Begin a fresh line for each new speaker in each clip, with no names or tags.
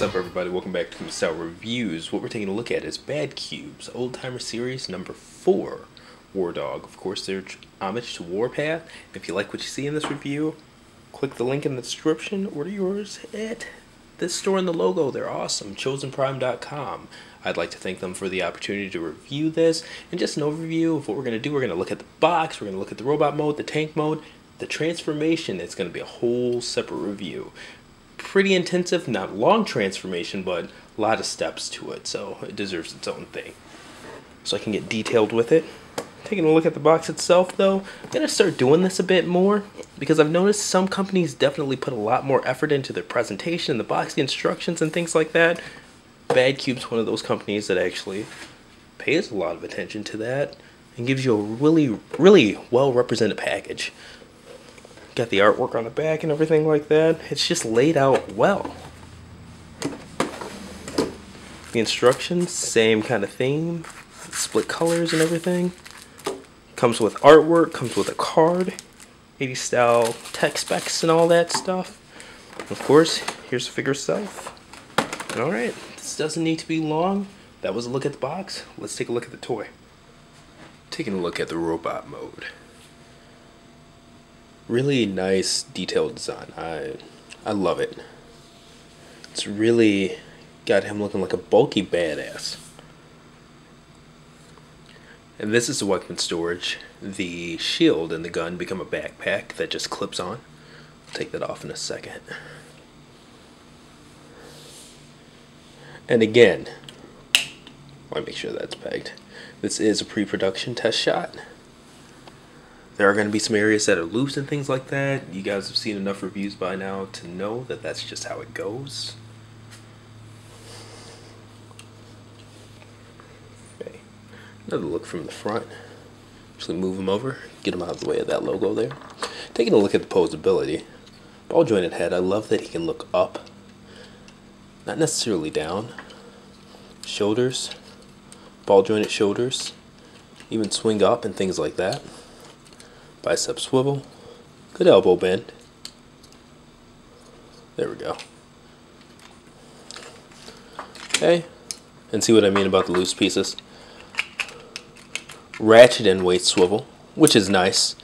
What's up, everybody? Welcome back to Style Reviews. What we're taking a look at is Badcube's Old Timer Series number 4, Wardog. Of course, they're homage to Warpath. If you like what you see in this review, click the link in the description. Order yours at this store in the logo. They're awesome. ChosenPrime.com. I'd like to thank them for the opportunity to review this. And just an overview of what we're going to do. We're going to look at the box. We're going to look at the robot mode, the tank mode, the transformation. It's going to be a whole separate review. Pretty intensive, not long transformation, but a lot of steps to it, so it deserves its own thing. So I can get detailed with it. Taking a look at the box itself, though, I'm going to start doing this a bit more because I've noticed some companies definitely put a lot more effort into their presentation, the box, the instructions, and things like that. Badcube's one of those companies that actually pays a lot of attention to that and gives you a really well represented package. Got the artwork on the back and everything like that. It's just laid out well. The instructions, same kind of theme, split colors and everything. Comes with artwork, comes with a card, 80s style tech specs and all that stuff. Of course, here's the figure itself. Alright, this doesn't need to be long. That was a look at the box. Let's take a look at the toy. Taking a look at the robot mode. Really nice detailed design. I love it. It's really got him looking like a bulky badass. And this is the weapon storage. The shield and the gun become a backpack that just clips on. I'll take that off in a second. And again, let me make sure that's pegged. This is a pre-production test shot. There are going to be some areas that are loose and things like that. You guys have seen enough reviews by now to know that that's just how it goes. Okay, another look from the front. Actually move them over, get them out of the way of that logo there. Taking a look at the posability. Ball jointed head, I love that he can look up. Not necessarily down. Shoulders, ball jointed shoulders. Even swing up and things like that. Bicep swivel, good elbow bend. There we go. Okay, and see what I mean about the loose pieces. Ratchet and waist swivel, which is nice.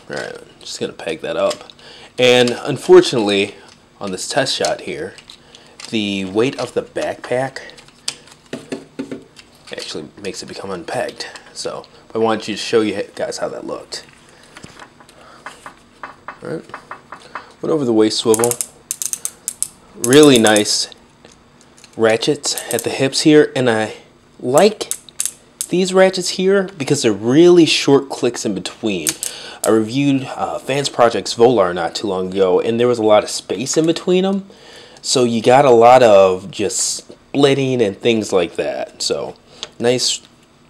Alright, just gonna peg that up. And unfortunately, on this test shot here, the weight of the backpack actually makes it become unpegged. So I wanted you to show you guys how that looked. Alright. Went over the waist swivel. Really nice ratchets at the hips here, and I like these ratchets here because they're really short clicks in between. I reviewed Fans Project's Volar not too long ago, and there was a lot of space in between them. So you got a lot of just splitting and things like that. So nice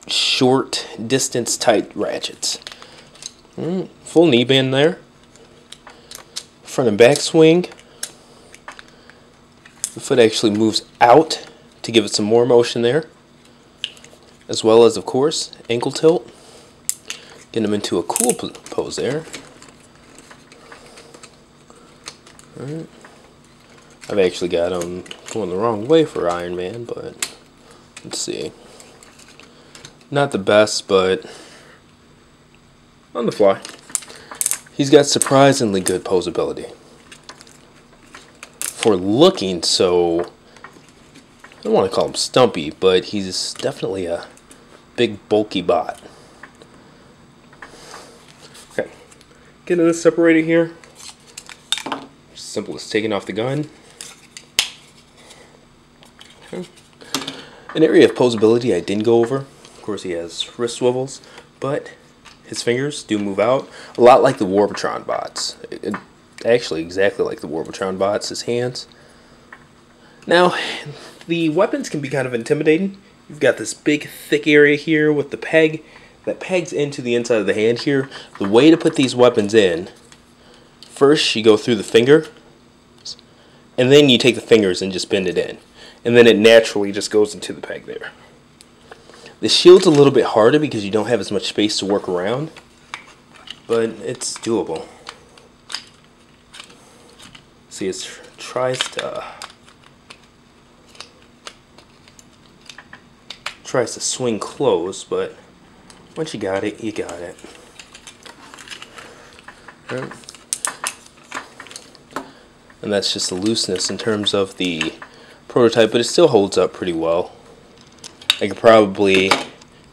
short distance tight ratchets. Full knee bend there. Front and back swing. The foot actually moves out to give it some more motion there. As well as, of course, ankle tilt. Getting them into a cool pose there. Alright. I've actually got them going the wrong way for Iron Man, but let's see. Not the best, but on the fly. He's got surprisingly good posability. For looking so, I don't want to call him stumpy, but he's definitely a big bulky bot. Okay, getting this separated here. Simple as taking off the gun. Okay. An area of posability I didn't go over. Of course, he has wrist swivels, but his fingers do move out a lot like the Warbotron bots. Actually, exactly like the Warbotron bots. His hands. Now, the weapons can be kind of intimidating. You've got this big, thick area here with the peg that pegs into the inside of the hand here. The way to put these weapons in: first, you go through the finger, and then you take the fingers and just bend it in, and then it naturally just goes into the peg there. The shield's a little bit harder because you don't have as much space to work around, but it's doable. See, it tries to tries to swing closed, but once you got it, you got it. Right. And that's just the looseness in terms of the prototype, but it still holds up pretty well. I could probably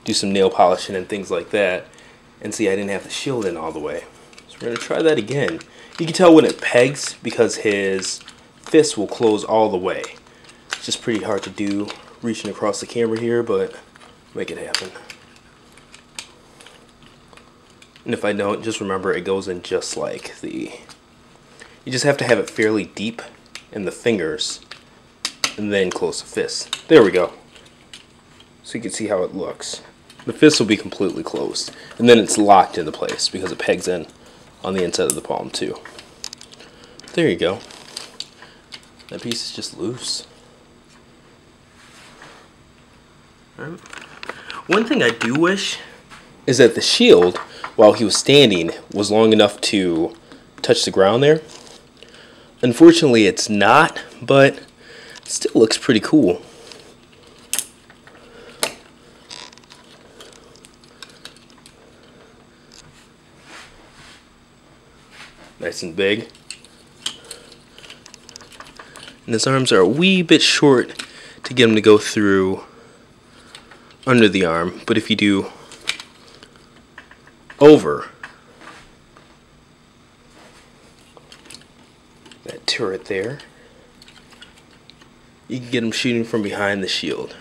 do some nail polishing and things like that, and see I didn't have the shield in all the way. So we're going to try that again. You can tell when it pegs because his fist will close all the way. It's just pretty hard to do reaching across the camera here, but make it happen. And if I don't, just remember it goes in just like the... You just have to have it fairly deep in the fingers and then close the fist. There we go. So you can see how it looks. The fist will be completely closed, and then it's locked into place because it pegs in on the inside of the palm too. There you go. That piece is just loose. Right. One thing I do wish is that the shield, while he was standing, was long enough to touch the ground there. Unfortunately it's not, but it still looks pretty cool. Nice and big. And his arms are a wee bit short to get him to go through under the arm, but if you do over that turret there, you can get him shooting from behind the shield.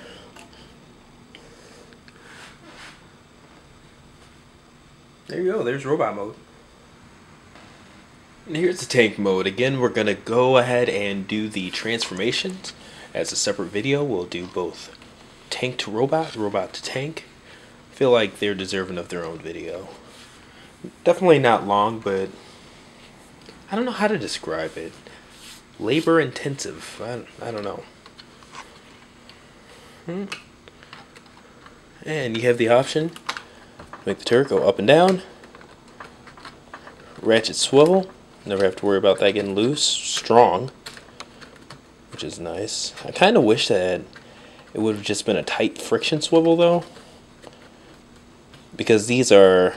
There you go, there's robot mode. And here's the tank mode. Again, we're going to go ahead and do the transformations as a separate video. We'll do both tank to robot, robot to tank. I feel like they're deserving of their own video. Definitely not long, but I don't know how to describe it. Labor intensive. I don't know. And you have the option to make the turret go up and down. Ratchet swivel. Never have to worry about that getting loose. Strong, which is nice. I kind of wish that it would have just been a tight friction swivel though, because these are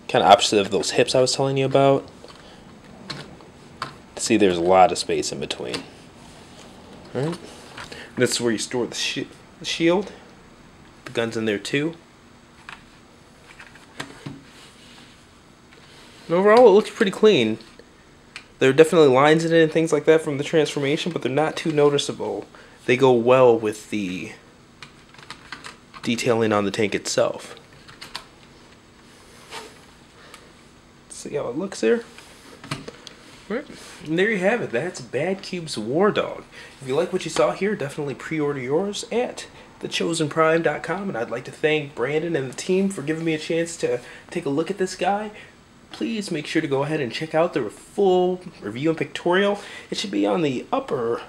kind of opposite of those hips I was telling you about. See, there's a lot of space in between. Right? This is where you store the shield. The gun's in there too. And overall, it looks pretty clean. There are definitely lines in it and things like that from the transformation, but they're not too noticeable. They go well with the detailing on the tank itself. See how it looks there? Right. And there you have it. That's Badcube's Wardog. If you like what you saw here, definitely pre-order yours at thechosenprime.com. And I'd like to thank Brandon and the team for giving me a chance to take a look at this guy. Please make sure to go ahead and check out the full review and pictorial. It should be on the upper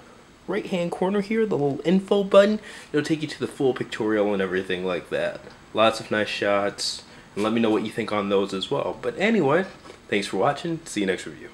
right hand corner here, the little info button. It'll take you to the full pictorial and everything like that. Lots of nice shots, and let me know what you think on those as well. But anyway, thanks for watching. See you next review.